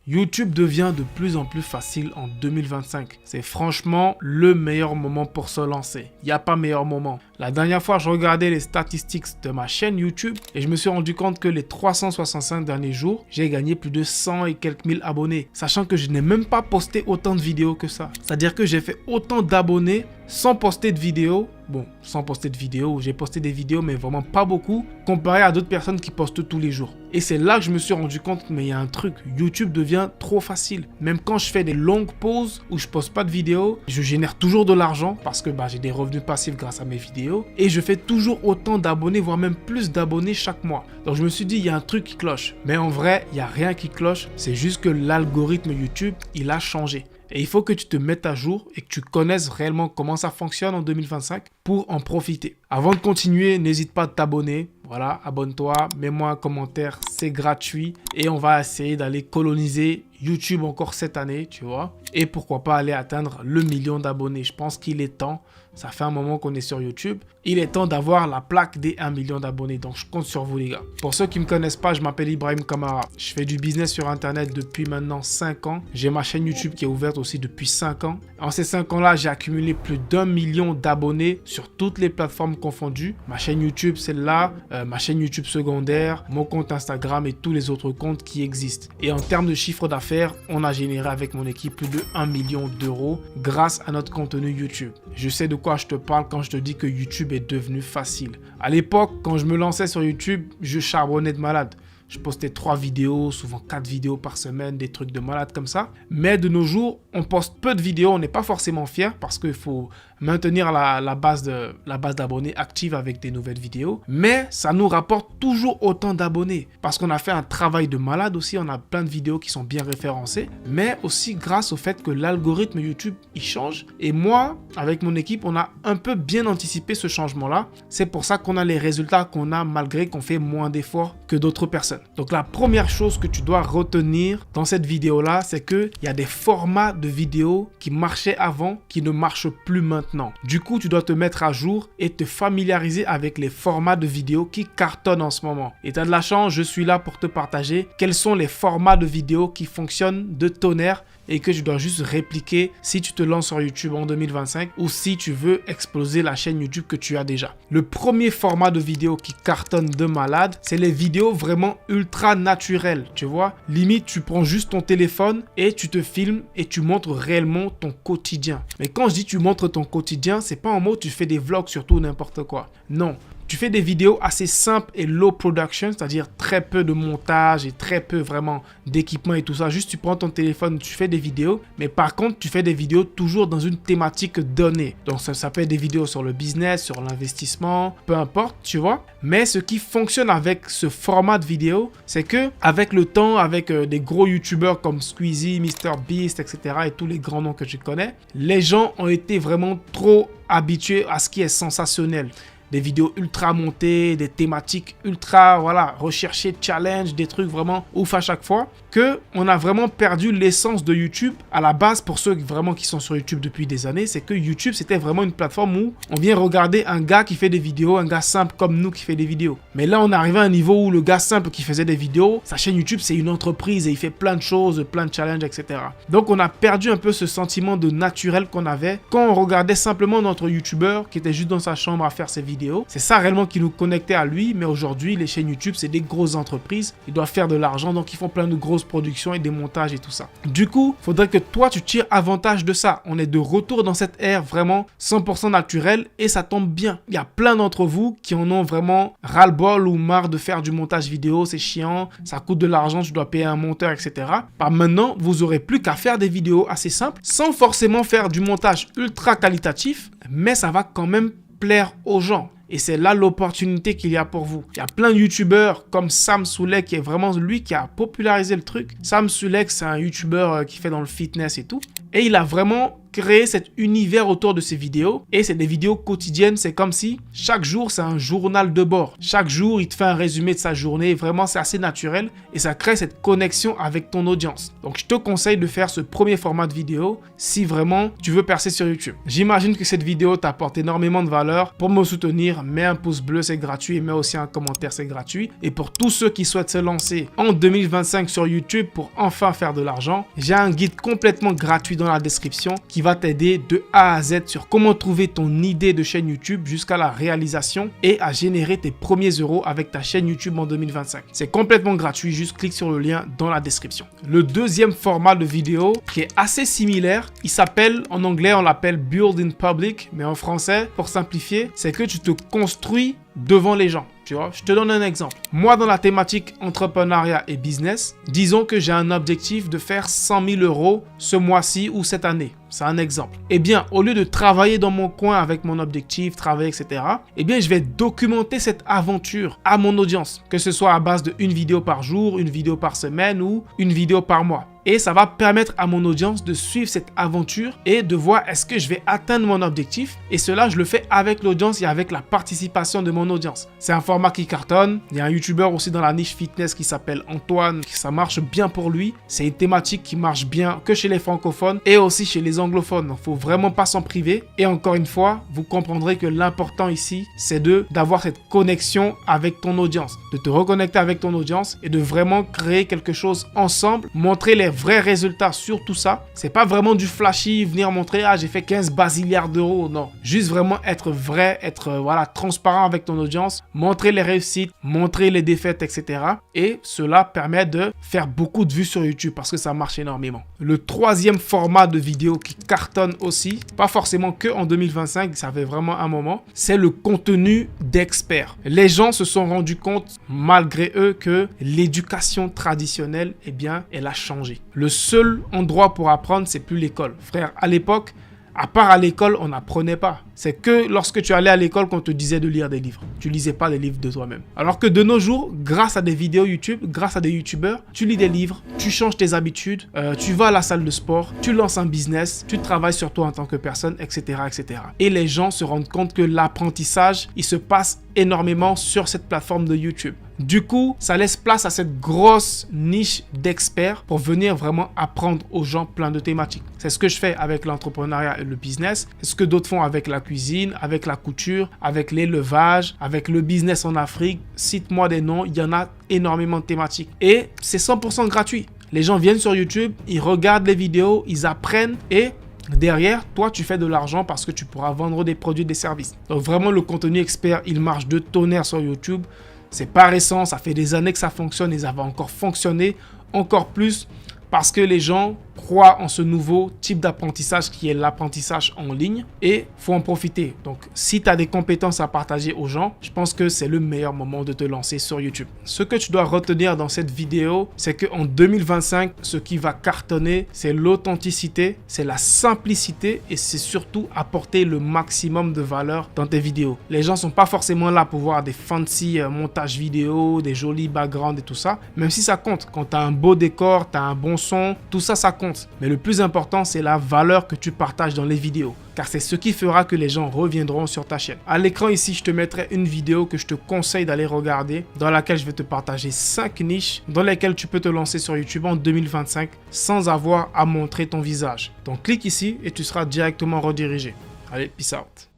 YouTube devient de plus en plus facile en 2025. C'est franchement le meilleur moment pour se lancer. Il n'y a pas meilleur moment. La dernière fois, je regardais les statistiques de ma chaîne YouTube et je me suis rendu compte que les 365 derniers jours, j'ai gagné plus de 100 et quelques mille abonnés. Sachant que je n'ai même pas posté autant de vidéos que ça. C'est-à-dire que j'ai fait autant d'abonnés sans poster de vidéos. Bon, sans poster de vidéos, j'ai posté des vidéos mais vraiment pas beaucoup comparé à d'autres personnes qui postent tous les jours. Et c'est là que je me suis rendu compte, mais il y a un truc, YouTube devient trop facile. Même quand je fais des longues pauses où je poste pas de vidéos, je génère toujours de l'argent parce que j'ai des revenus passifs grâce à mes vidéos et je fais toujours autant d'abonnés, voire même plus d'abonnés chaque mois. Donc je me suis dit, il y a un truc qui cloche. Mais en vrai, il n'y a rien qui cloche, c'est juste que l'algorithme YouTube, il a changé. Et il faut que tu te mettes à jour et que tu connaisses réellement comment ça fonctionne en 2025 pour en profiter. Avant de continuer, n'hésite pas à t'abonner. Voilà, abonne-toi, mets-moi un commentaire, c'est gratuit. Et on va essayer d'aller coloniser YouTube encore cette année, tu vois. Et pourquoi pas aller atteindre le 1 million d'abonnés. Je pense qu'il est temps. Ça fait un moment qu'on est sur YouTube. Il est temps d'avoir la plaque des 1 million d'abonnés. Donc, je compte sur vous, les gars. Pour ceux qui ne me connaissent pas, je m'appelle Ibrahim Kamara. Je fais du business sur Internet depuis maintenant 5 ans. J'ai ma chaîne YouTube qui est ouverte aussi depuis 5 ans. En ces 5 ans-là, j'ai accumulé plus d'1 million d'abonnés sur toutes les plateformes confondues. Ma chaîne YouTube, celle-là, ma chaîne YouTube secondaire, mon compte Instagram et tous les autres comptes qui existent. Et en termes de chiffre d'affaires, on a généré avec mon équipe plus de 1 million d'euros grâce à notre contenu YouTube. Je sais de quoi je te parle quand je te dis que YouTube est devenu facile. À l'époque, quand je me lançais sur YouTube, je charbonnais de malade. Je postais 3 vidéos, souvent 4 vidéos par semaine, des trucs de malade comme ça. Mais de nos jours, on poste peu de vidéos, on n'est pas forcément fier parce qu'il faut maintenir la base d'abonnés active avec des nouvelles vidéos. Mais ça nous rapporte toujours autant d'abonnés parce qu'on a fait un travail de malade aussi. On a plein de vidéos qui sont bien référencées, mais aussi grâce au fait que l'algorithme YouTube, il change. Et moi, avec mon équipe, on a un peu bien anticipé ce changement-là. C'est pour ça qu'on a les résultats qu'on a malgré qu'on fait moins d'efforts que d'autres personnes. Donc la première chose que tu dois retenir dans cette vidéo-là, c'est qu'il y a des formats de vidéos qui marchaient avant, qui ne marchent plus maintenant. Du coup, tu dois te mettre à jour et te familiariser avec les formats de vidéos qui cartonnent en ce moment. Et tu as de la chance, je suis là pour te partager quels sont les formats de vidéos qui fonctionnent de tonnerre et que tu dois juste répliquer si tu te lances sur YouTube en 2025 ou si tu veux exploser la chaîne YouTube que tu as déjà. Le premier format de vidéo qui cartonne de malade, c'est les vidéos vraiment ultra naturelles, tu vois. Limite, tu prends juste ton téléphone et tu te filmes et tu montres réellement ton quotidien. Mais quand je dis tu montres ton quotidien, c'est pas en mode tu fais des vlogs sur tout n'importe quoi. Non. Tu fais des vidéos assez simples et low production, c'est-à-dire très peu de montage et très peu vraiment d'équipement et tout ça. Juste tu prends ton téléphone, tu fais des vidéos, mais par contre tu fais des vidéos toujours dans une thématique donnée. Donc ça peut être des vidéos sur le business, sur l'investissement, peu importe, tu vois. Mais ce qui fonctionne avec ce format de vidéo, c'est que avec le temps, avec des gros youtubeurs comme Squeezie, MrBeast, etc. et tous les grands noms que je connais, les gens ont été vraiment trop habitués à ce qui est sensationnel. Des vidéos ultra montées, des thématiques ultra recherchées, challenge, des trucs vraiment ouf à chaque fois, que on a vraiment perdu l'essence de YouTube. À la base, pour ceux vraiment qui sont sur YouTube depuis des années, c'est que YouTube, c'était vraiment une plateforme où on vient regarder un gars qui fait des vidéos, un gars simple comme nous qui fait des vidéos. Mais là, on est arrivé à un niveau où le gars simple qui faisait des vidéos, sa chaîne YouTube, c'est une entreprise et il fait plein de choses, plein de challenges, etc. Donc, on a perdu un peu ce sentiment de naturel qu'on avait quand on regardait simplement notre YouTuber qui était juste dans sa chambre à faire ses vidéos. C'est ça réellement qui nous connectait à lui, mais aujourd'hui les chaînes YouTube c'est des grosses entreprises, ils doivent faire de l'argent donc ils font plein de grosses productions et des montages et tout ça. Du coup, il faudrait que toi tu tires avantage de ça. On est de retour dans cette ère vraiment 100% naturelle et ça tombe bien. Il y a plein d'entre vous qui en ont vraiment ras-le-bol ou marre de faire du montage vidéo, c'est chiant, ça coûte de l'argent, tu dois payer un monteur, etc. Maintenant, vous aurez plus qu'à faire des vidéos assez simples sans forcément faire du montage ultra qualitatif, mais ça va quand même plaire aux gens. Et c'est là l'opportunité qu'il y a pour vous. Il y a plein de youtubeurs comme Sam Sulek qui est vraiment lui qui a popularisé le truc. Sam Sulek, c'est un youtubeur qui fait dans le fitness et tout. Et il a vraiment créer cet univers autour de ces vidéos. Et c'est des vidéos quotidiennes. C'est comme si chaque jour, c'est un journal de bord. Chaque jour, il te fait un résumé de sa journée. Vraiment, c'est assez naturel et ça crée cette connexion avec ton audience. Donc, je te conseille de faire ce premier format de vidéo si vraiment tu veux percer sur YouTube. J'imagine que cette vidéo t'apporte énormément de valeur. Pour me soutenir, mets un pouce bleu, c'est gratuit. Et mets aussi un commentaire, c'est gratuit. Et pour tous ceux qui souhaitent se lancer en 2025 sur YouTube pour enfin faire de l'argent, j'ai un guide complètement gratuit dans la description qui va t'aider de A à Z sur comment trouver ton idée de chaîne YouTube jusqu'à la réalisation et à générer tes premiers euros avec ta chaîne YouTube en 2025. C'est complètement gratuit, juste clique sur le lien dans la description. Le deuxième format de vidéo qui est assez similaire, il s'appelle, en anglais on l'appelle Build in Public, mais en français, pour simplifier, c'est que tu te construis devant les gens. Tu vois, je te donne un exemple. Moi, dans la thématique entrepreneuriat et business, disons que j'ai un objectif de faire 100 000 euros ce mois-ci ou cette année. C'est un exemple. Eh bien, au lieu de travailler dans mon coin avec mon objectif, travailler, etc., eh bien, je vais documenter cette aventure à mon audience. Que ce soit à base de une vidéo par jour, une vidéo par semaine ou une vidéo par mois. Et ça va permettre à mon audience de suivre cette aventure et de voir est-ce que je vais atteindre mon objectif. Et cela, je le fais avec l'audience et avec la participation de mon audience. C'est un format qui cartonne. Il y a un YouTuber aussi dans la niche fitness qui s'appelle Antoine. Ça marche bien pour lui. C'est une thématique qui marche bien que chez les francophones et aussi chez les anglophones. Il ne faut vraiment pas s'en priver. Et encore une fois, vous comprendrez que l'important ici, c'est d'avoir cette connexion avec ton audience. De te reconnecter avec ton audience et de vraiment créer quelque chose ensemble. Montrer les vrais résultats sur tout ça. C'est pas vraiment du flashy, venir montrer « Ah, j'ai fait 15 bazilliards d'euros ». Non, juste vraiment être vrai, être transparent avec ton audience, montrer les réussites, montrer les défaites, etc. Et cela permet de faire beaucoup de vues sur YouTube parce que ça marche énormément. Le troisième format de vidéo qui cartonne aussi, pas forcément que en 2025, ça fait vraiment un moment, c'est le contenu d'experts. Les gens se sont rendus compte, malgré eux, que l'éducation traditionnelle, eh bien, elle a changé. Le seul endroit pour apprendre, c'est plus l'école. Frère, à l'époque, à part à l'école, on n'apprenait pas. C'est que lorsque tu allais à l'école qu'on te disait de lire des livres. Tu lisais pas des livres de toi-même. Alors que de nos jours, grâce à des vidéos YouTube, grâce à des YouTubeurs, tu lis des livres, tu changes tes habitudes, tu vas à la salle de sport, tu lances un business, tu travailles sur toi en tant que personne, etc., etc. Et les gens se rendent compte que l'apprentissage, il se passe énormément sur cette plateforme de YouTube. Du coup, ça laisse place à cette grosse niche d'experts pour venir vraiment apprendre aux gens plein de thématiques. C'est ce que je fais avec l'entrepreneuriat et le business. C'est ce que d'autres font avec la cuisine, avec la couture, avec l'élevage, avec le business en Afrique. Cite-moi des noms, il y en a énormément de thématiques. Et c'est 100% gratuit. Les gens viennent sur YouTube, ils regardent les vidéos, ils apprennent et derrière, toi, tu fais de l'argent parce que tu pourras vendre des produits, des services. Donc vraiment, le contenu expert, il marche de tonnerre sur YouTube. C'est pas récent, ça fait des années que ça fonctionne et ça va encore fonctionner encore plus parce que les gens croient en ce nouveau type d'apprentissage qui est l'apprentissage en ligne et faut en profiter. Donc, si tu as des compétences à partager aux gens, je pense que c'est le meilleur moment de te lancer sur YouTube. Ce que tu dois retenir dans cette vidéo, c'est qu'en 2025, ce qui va cartonner, c'est l'authenticité, c'est la simplicité et c'est surtout apporter le maximum de valeur dans tes vidéos. Les gens sont pas forcément là pour voir des fancy montages vidéo, des jolis backgrounds et tout ça, même si ça compte. Quand tu as un beau décor, tu as un bon son, tout ça, ça compte. Mais le plus important, c'est la valeur que tu partages dans les vidéos. Car c'est ce qui fera que les gens reviendront sur ta chaîne. À l'écran ici, je te mettrai une vidéo que je te conseille d'aller regarder, dans laquelle je vais te partager 5 niches dans lesquelles tu peux te lancer sur YouTube en 2025 sans avoir à montrer ton visage. Donc clique ici et tu seras directement redirigé. Allez, peace out.